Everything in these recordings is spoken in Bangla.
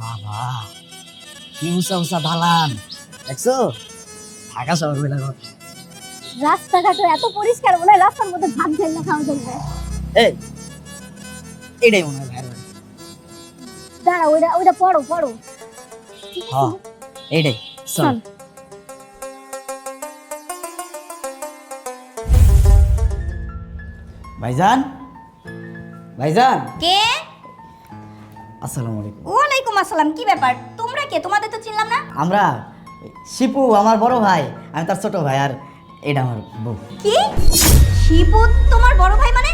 বাবা কি উঁচা উঁচা দালান দেখছো, ঢাকা শহর বলে কথা। রাস্তাঘাট এত পরিষ্কার, মনে হয় রাস্তার মধ্যে ভাত ঢেলে খাওয়া যাবে। এই এটাই মনে হয় ভাইয়ের বাড়ি। দাঁড়া, ওইটা ওইটা পড়ো পড়ো। হ্যাঁ এইটাই, চল। চল। ভাইজান, ভাইজান, কে? আসসালামু আলাইকুম। ওয়ালাইকুম আসসালাম। কি ব্যাপার, তোমরা কে? তোমাদের তো চিনলাম না। আমরা শিপু আমার বড় ভাই, আমি তার ছোট ভাই, আর এটা আমার বউ। কি? শিবু তোমার বড় ভাই মানে?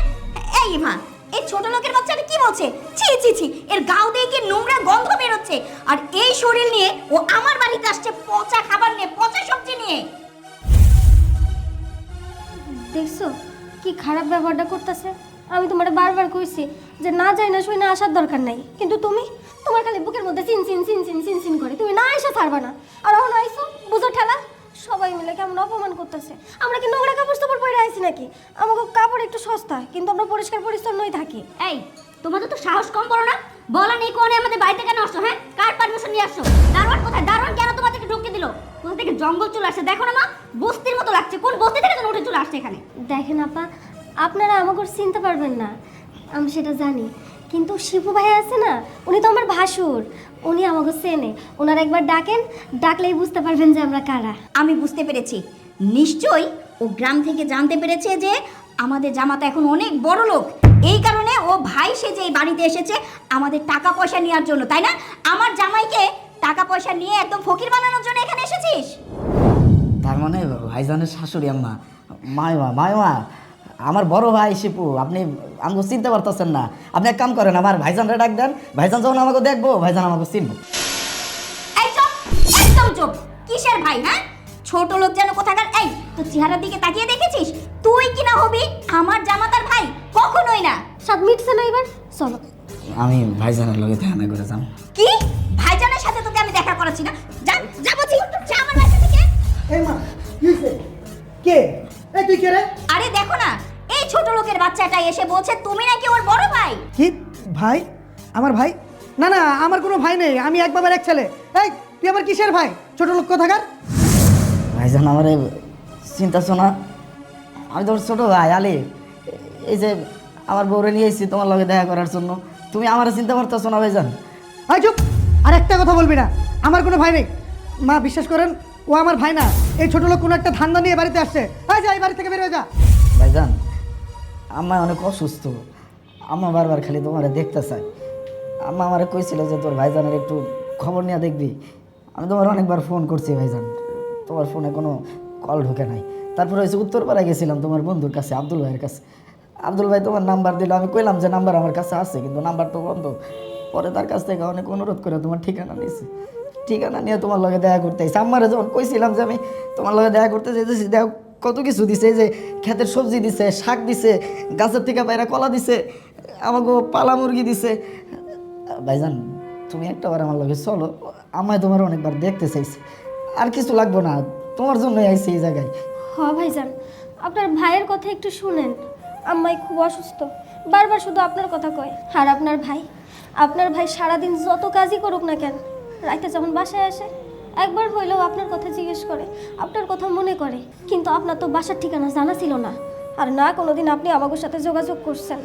এই মা, এই ছোট লোকের বাচ্চাটা কি বলছে? ছি ছি ছি, এর গাও দিয়ে কি নোংরা গন্ধ বের হচ্ছে। আর এই শরীর নিয়ে ও আমার বাড়িতে আসছে পচা খাবার নিয়ে, পচা সবজি নিয়ে। দেখছো কি খারাপ ব্যবহারটা করতেছে। আমি তোমারে বারবার কইছি যে না যাই না শুই না আসার দরকার নাই, কিন্তু তুমি তোমার খালি বুকের মধ্যে চিন চিন চিন চিন চিন চিন করে, তুমি না এসে ছাড়বা না। আর এখন আইসো বুঝো ঠেলা, সবাই মিলে কেমন অপমান করতেছে। আমরা কি নোংরা কাপড় চোপড় পরে আইছি নাকি? আমাকে কাপড় একটু সস্তা, কিন্তু আমরা পরিষ্কার পরিচ্ছন্নই থাকি। এই, তোমাদের তো সাহস কম করো না? বলা নেই কোনে আমাদের বাড়িতে কেন আসছো? হ্যাঁ, কার পারমিশন নিয়ে আসছো? দারোয়ান কোথায়? দারোয়ান কেন তোমাদেরকে ঢুকতে দিল? কোথা থেকে জঙ্গল চলে আসছে দেখো না মা, বস্তির মতো লাগছে। কোন বস্তি থেকে যেন উঠে চলে আসছে এখানে? দেখেন আপা, আপনারা আমাকে চিনতে পারবেন না, আমি সেটা জানি, কিন্তু শিপু ভাই আছে না, উনি তো আমার ভাসুর, উনি আমাকে চেনে। ওনার একবার ডাকেন, ডাকলেই বুঝতে পারবেন যে আমরা কারা। আমি বুঝতে পেরেছি, নিশ্চয়ই ও গ্রাম থেকে জানতে পেরেছে যে আমাদের জামাতা এখন অনেক বড় লোক। এই কারণে ও ভাই সেজে এই বাড়িতে এসেছে আমাদের টাকা পয়সা নেওয়ার জন্য, তাই না? আমার জামাইকে টাকা পয়সা নিয়ে একদম ফকির বানানোর জন্য এখানে এসেছিস? তার মানে ভাইজানের শাশুড়ি আম্মা, মায়মা, মায়মা আমার বড় ভাই শিপু, আপনি আমাকে চিনতে পারতেছেন না। আপনি এক কাম করেন, আমার ভাইজানরা ডাক দেন, ভাইজান যখন আমাকে দেখবো ভাইজান আমাকে চিনবো। এই চুপ, একদম চুপ। কিসের ভাই? হ্যাঁ, ছোট লোক যেন কোথাকার। এই, তোর চেহারার দিকে তাকিয়ে দেখেছিস? তুই কিনা হবি আমার জামাতার ভাই? কখনোই না। সব মিটছে না এবার, চলো। আমি ভাইজানের লগে দেখা না করে যাম। কি? ভাইজানের সাথে তোকে আমি দেখা করাচ্ছি না? যা, যা বলছি, যা আমার বাসা থেকে। এই মা, কি হইছে? কে? এই তুই কে রে? আরে দেখো না, এই ছোট লোকের বাচ্চাটা এসে বলছে তুমি নাকি ওর বড় ভাই। কি ভাই? আমার ভাই? না না, আমার কোনো ভাই নেই, আমি এক বাবার এক ছেলে। এই তুই আমার কিসের ভাই? ছোট লোক কোথাকার? ভাইজান আমার চিন্তা শোনা, আমি তোর ছোট ভাই আলী। এই যে আমার বউরে নিয়ে এসেছি তোমার লগে দেখা করার জন্য, তুমি আমার চিন্তা করতেছো না ভাইজান? ভাই চুপ, আর একটা কথা বলবি না। আমার কোনো ভাই নেই। মা বিশ্বাস করেন, ও আমার ভাই না। এই ছোট লোক কোনো একটা ধান্দা নিয়ে বাড়িতে আসছে। এই যা, এই বাড়ি থেকে বের হয়ে যা। ভাইজান আম্মা অনেক অসুস্থ, আম্মা বারবার খালি তোমার দেখতে চায়। আম্মা আমার কইছিল যে তোর ভাইজানের একটু খবর নিয়ে দেখবি। আমি তোমার অনেকবার ফোন করছি ভাইজান, তোমার ফোনে কোনো কল ঢোকে নাই। তারপরে হয়েছে উত্তরপাড়ায় গেছিলাম তোমার বন্ধুর কাছে, আব্দুল ভাইয়ের কাছে। আব্দুল ভাই তোমার নাম্বার দিল, আমি কইলাম যে নাম্বার আমার কাছে আছে, কিন্তু নাম্বার তো বন্ধ। পরে তার কাছ থেকে অনেক অনুরোধ করে তোমার ঠিকানা নিয়েছি, ঠিকানা নিয়ে তোমার লগে দেখা করতে আইছি। আম্মারে যখন কইছিলাম যে আমি তোমার লগে দেখা করতে যেতেছি, দেখো কত কিছু দিছে। এই যে ক্ষেতের সবজি দিছে, শাক দিছে, গাছের থেকে বাইরে কলা দিছে, আমাকে পালা মুরগি দিছে। ভাইজান তুমি একটাবার আমার লগে চলো, আমায় তোমার অনেকবার দেখতে চাইছি। আর কিছু লাগবো না, তোমার জন্যই আইছি এই জায়গায়। হ ভাইজান, আপনার ভাইয়ের কথা একটু শুনেন। আম্মাই খুব অসুস্থ, বারবার শুধু আপনার কথা কয়। আর আপনার ভাই সারাদিন যত কাজই করুক না কেন, রাতে যখন বাসায় আসে একবার হইলেও আপনার কথা জিজ্ঞেস করে, আপনার কথা মনে করে। কিন্তু আপনার তো বাসার ঠিকানা জানা ছিল না, আর না কোনোদিন আপনি আমাদের সাথে যোগাযোগ করছেন।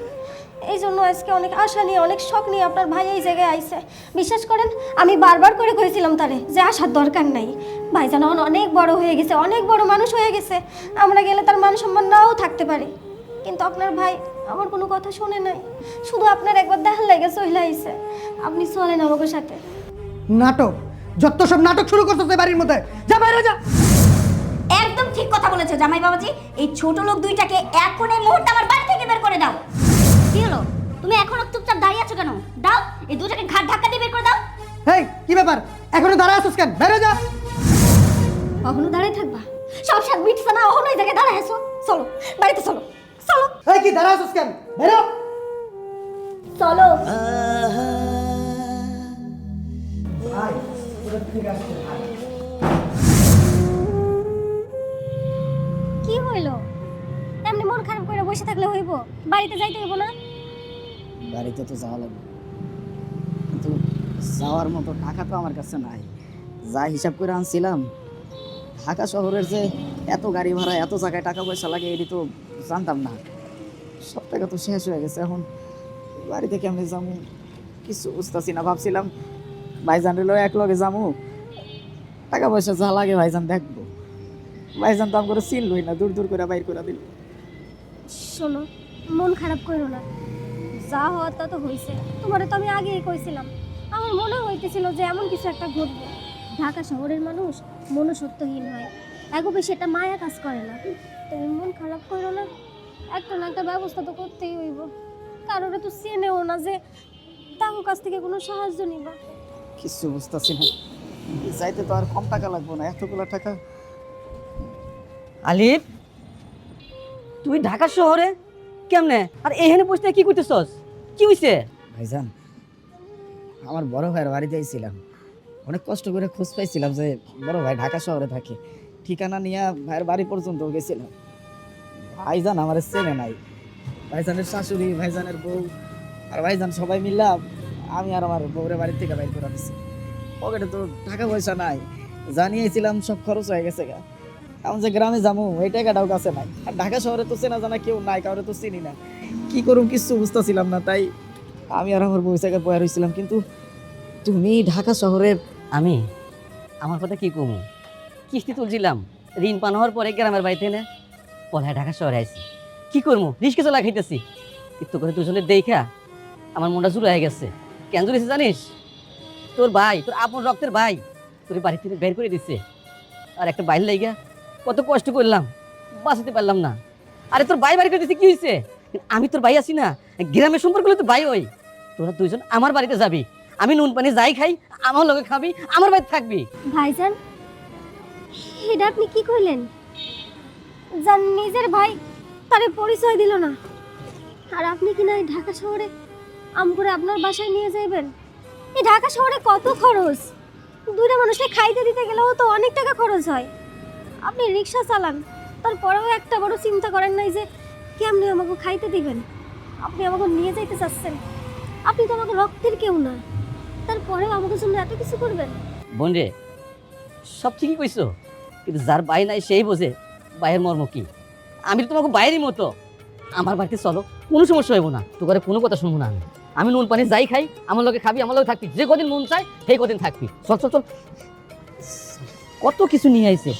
এই জন্য আজকে অনেক আশা নিয়ে, অনেক শখ নিয়ে আপনার ভাই এই জায়গায় আইছে। বিশ্বাস করেন, আমি বারবার করে কইছিলাম তারে যে আসার দরকার নাই। ভাইজান এখন অনেক বড় হয়ে গেছে, অনেক বড় মানুষ হয়ে গেছে, আমরা গেলে তার মান সম্মান নাও থাকতে পারে। কিন্তু আপনার ভাই আমার কোনো কথা শুনে নাই, শুধু আপনার একবার দেখার লেগে চলে আইছে। আপনি চলেন আমাদের সাথে। নাটক, যত সব নাটক শুরু করতেছে বাড়ির মধ্যে। যা বাইরে যা। একদম ঠিক কথা বলেছো জামাই বাবাজি। এই ছোট লোক দুইটাকে এখন এই মুহূর্তে আমার বাড়ি থেকে বের করে দাও। কি হলো, তুমি এখনো চুপচাপ দাঁড়িয়ে আছো কেন? দাও, এই দুটাকে ঘাট ধাক্কা দিয়ে বের করে দাও। এই কি ব্যাপার? এখনো দাঁড়ায় আছিস কেন? বাইরে যা। কখনো দাঁড়ায় থাকবা? সব সাথ মিটছে না, ওখানে ওই জায়গায় দাঁড়ায় আছো। চলো বাড়িতে, চলো চলো। এই কি দাঁড়ায় আছিস কেন? বেরো। চলো। ভাই ওটা ঠিক আছে ভাই। কি হইলো? এমনি মন খারাপ করে বসে থাকলে হইব? বাড়িতে যাইতে হইব না? বাড়িতে তো যাওয়া লাগবে, কিন্তু যাওয়ার মতো টাকা তো আমার কাছে নাই। যা হিসাব করে আনছিলাম, ঢাকা শহরের যে এত গাড়ি ভাড়া, এত জায়গায় টাকা পয়সা লাগে এটি তো জানতাম না। সব টাকা তো শেষ হয়ে গেছে। এখন বাড়িতে কেমনে যাবো কিছু বুঝতেছি না। ভাবছিলাম ভাইজান রেলো এক লগে যাবো, টাকা পয়সা যা লাগে ভাইজান দেখবো। ভাইজান তো আমার চিনলই না, দূর দূর করে বাইর করে দিল। শোনো, মন খারাপ করো না, যা হওয়ার তা তো হয়েছে। তোমারে তো আমি আগেই কইছিলাম, আমার মনে হইতেছিল যে এমন কিছু একটা ঘটবে। ঢাকা শহরের মানুষ মনুষ্যত্বহীন হয়, এগো বেশি এটা মায়া কাজ করে না। তুমি মন খারাপ করো না, একটা না একটা ব্যবস্থা তো করতেই হইব। কারোরে তো চেনেও না যে তার কাছ থেকে কোনো সাহায্য নিবা। কিছু বুঝতেছি না, যাইতে তো আর কম টাকা লাগবো না, এতগুলো টাকা। আলিফ, তুই ঢাকা শহরে কেমনে আর এখানে বসে কি করতেছস? কি হইছে? ভাইজান, আমার বড় ভাইয়ের বাড়িতে আইছিলাম, অনেক কষ্ট করে খোঁজ পাইছিলাম যে বড় ভাই ঢাকা শহরে থাকে। ঠিকানা নিয়ে ভাইয়ের বাড়ি পর্যন্ত গেছিলাম। ভাইজান আমার চেনে নাই। ভাইজানের শাশুড়ি, ভাইজানের বউ আর ভাইজান সবাই মিললাম আমি আর আমার বউরের বাড়ির থেকে বাইর করে দিচ্ছি। পকেটে তো টাকা পয়সা নাই, জানিয়েছিলাম সব খরচ হয়ে গেছে গা। এখন যে গ্রামে যাবো এই টাকাটাও কাছে নাই। আর ঢাকা শহরে তো চেনা জানা কেউ নাই, কাউরে তো চিনি না। কি করুম কিছু বুঝতেছিলাম না, তাই আমি আর আমার বউ জায়গায় বয়া রয়েছিলাম। কিন্তু তুমি ঢাকা শহরে, আমি আমার কথা কি কমু? কিস্তি তুলছিলাম, ঋণ পান হওয়ার পরে গ্রামের বাড়িতে এনে পলায় ঢাকা শহরে আইছি। কি করবো, রিস্কে চলা খাইতেছি। একটু করে দুজনের দেখা আমার মনটা জুড়ে হয়ে গেছে। কেন জুড়েছে জানিস? তোর ভাই, তোর আপন রক্তের ভাই তোর বাড়ি থেকে বের করে দিচ্ছে। আর একটা বাইর লাইগা কত কষ্ট করলাম, বাঁচাতে পারলাম না। আরে তোর ভাই বাড়ি করে দিচ্ছে, কি হয়েছে? আমি তোর ভাই আছি না, গ্রামের সম্পর্ক হলে তো ভাই হই। তোরা দুইজন আমার বাড়িতে যাবি, আমি নুন পানি যাই খাই আমার লগে খাবি, আমার বাড়িতে থাকবি। ভাইজান, এটা আপনি কি কইলেন? যার নিজের ভাই তারে পরিচয় দিল না, আর আপনি কি না এই ঢাকা শহরে আম করে আপনার বাসায় নিয়ে যাইবেন? এই ঢাকা শহরে কত খরচ, দুইটা মানুষকে খাইতে দিতে গেলেও তো অনেক টাকা খরচ হয়। আপনি রিক্সা চালান, তারপরেও একটা বড় চিন্তা করেন নাই যে কেমনি আমাকে খাইতে দিবেন। আপনি আমাকে নিয়ে যাইতে চাচ্ছেন, আপনি তো আমাকে রক্তের কেউ না, তারপরেও আমাকে জন্য এত কিছু করবেন। বোন রে, সব ঠিকই কইছো, কিন্তু যার ভাই নাই সেই বোঝে ভাইয়ের মর্ম কি। আমি তো তোমাকে বাইরের মতো, আমার বাড়িতে চলো, কোনো সমস্যা হইব না, তোর কোনো কথা শুনবো না। আমি নুন পানি যাই খাই আমার লগে খাবি, আমার লগে থাকবি, যে কদিন মন চাই সেই কদিন থাকবি। চল চল চল, কত কিছু নিয়ে আইছে।